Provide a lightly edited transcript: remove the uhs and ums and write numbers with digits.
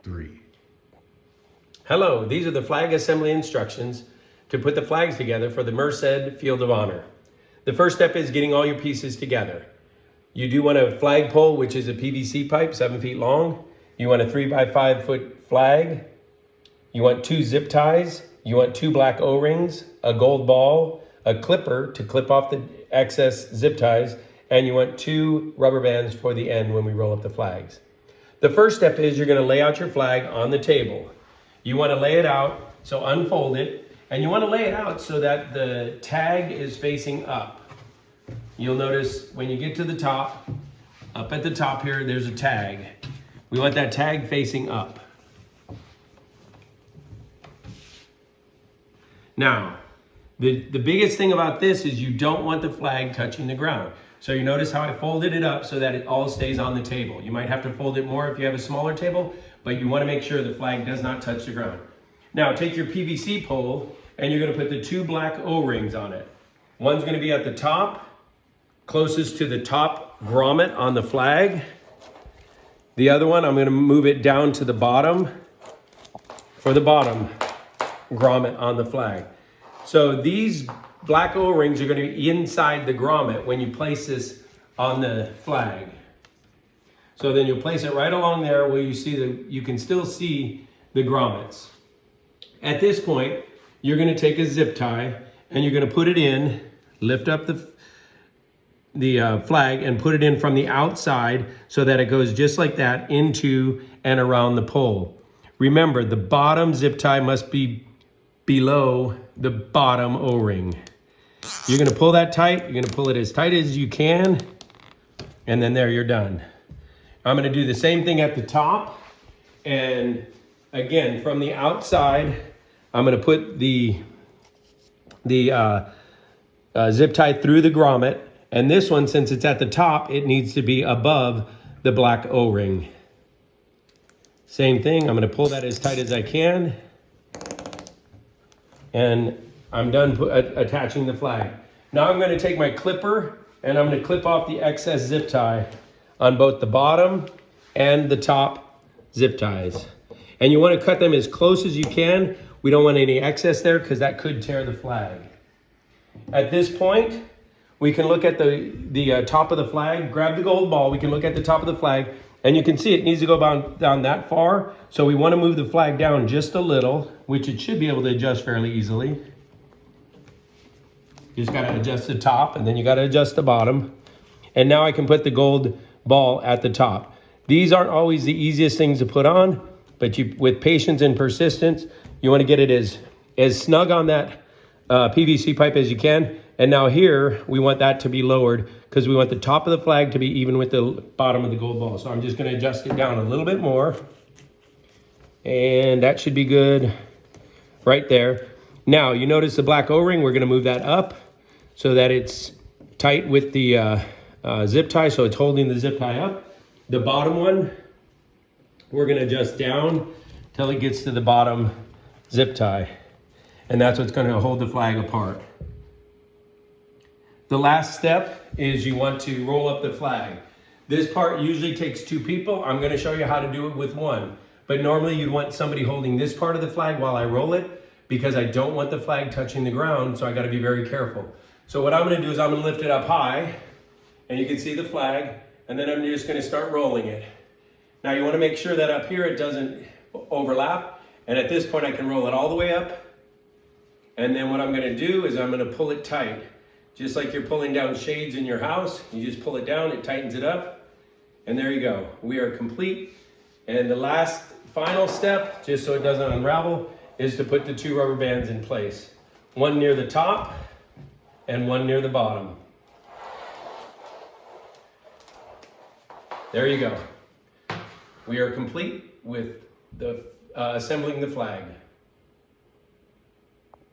3. Hello, these are the flag assembly instructions to put the flags together for the Merced Field of Honor. The first step is getting all your pieces together. You do want a flagpole, which is a PVC pipe, 7 feet long. You want a 3 by 5 foot flag. You want 2 zip ties. You want 2 black O-rings, a gold ball, a clipper to clip off the excess zip ties, and you want 2 rubber bands for the end when we roll up the flags. The first step is you're going to lay out your flag on the table. You want to lay it out, so unfold it, and you want to lay it out so that the tag is facing up. You'll notice when you get to the top, up at the top here, there's a tag. We want that tag facing up. Now, the biggest thing about this is you don't want the flag touching the ground. So you notice how I folded it up so that it all stays on the table. You might have to fold it more if you have a smaller table, but you want to make sure the flag does not touch the ground. Now take your PVC pole and you're going to put the 2 black O-rings on it. One's going to be at the top, closest to the top grommet on the flag. The other one, I'm going to move it down to the bottom for the bottom grommet on the flag. So these black O-rings are going to be inside the grommet when you place this on the flag. So then you'll place it right along there where you can still see the grommets. At this point, you're going to take a zip tie and you're going to put it in, lift up the flag and put it in from the outside so that it goes just like that into and around the pole. Remember, the bottom zip tie must be below the bottom O-ring. You're going to pull that tight. You're going to pull it as tight as you can. And then there, you're done. I'm going to do the same thing at the top. And again, from the outside, I'm going to put the zip tie through the grommet. And this one, since it's at the top, it needs to be above the black O-ring. Same thing. I'm going to pull that as tight as I can. And I'm done attaching the flag. Now I'm going to take my clipper and I'm going to clip off the excess zip tie on both the bottom and the top zip ties. And you want to cut them as close as you can. We don't want any excess there because that could tear the flag. At this point, we can look at the top of the flag, grab the gold ball, we can look at the top of the flag, and you can see it needs to go down that far. So we want to move the flag down just a little, which it should be able to adjust fairly easily. You just got to adjust the top and then you got to adjust the bottom. And now I can put the gold ball at the top. These aren't always the easiest things to put on, but with patience and persistence, you want to get it as snug on that PVC pipe as you can. And now here, we want that to be lowered because we want the top of the flag to be even with the bottom of the gold ball. So I'm just going to adjust it down a little bit more. And that should be good right there. Now, you notice the black O-ring, we're going to move that up so that it's tight with the zip tie, so it's holding the zip tie up. The bottom one, we're going to adjust down till it gets to the bottom zip tie. And that's what's going to hold the flag apart. The last step is you want to roll up the flag. This part usually takes 2 people. I'm going to show you how to do it with 1. But normally you'd want somebody holding this part of the flag while I roll it because I don't want the flag touching the ground, so I got to be very careful. So what I'm going to do is I'm going to lift it up high, and you can see the flag, and then I'm just going to start rolling it. Now you want to make sure that up here it doesn't overlap, and at this point I can roll it all the way up, and then what I'm going to do is I'm going to pull it tight. Just like you're pulling down shades in your house, you just pull it down, it tightens it up, and there you go. We are complete. And the last final step, just so it doesn't unravel, is to put the 2 rubber bands in place. One near the top and one near the bottom. There you go. We are complete with assembling the flag.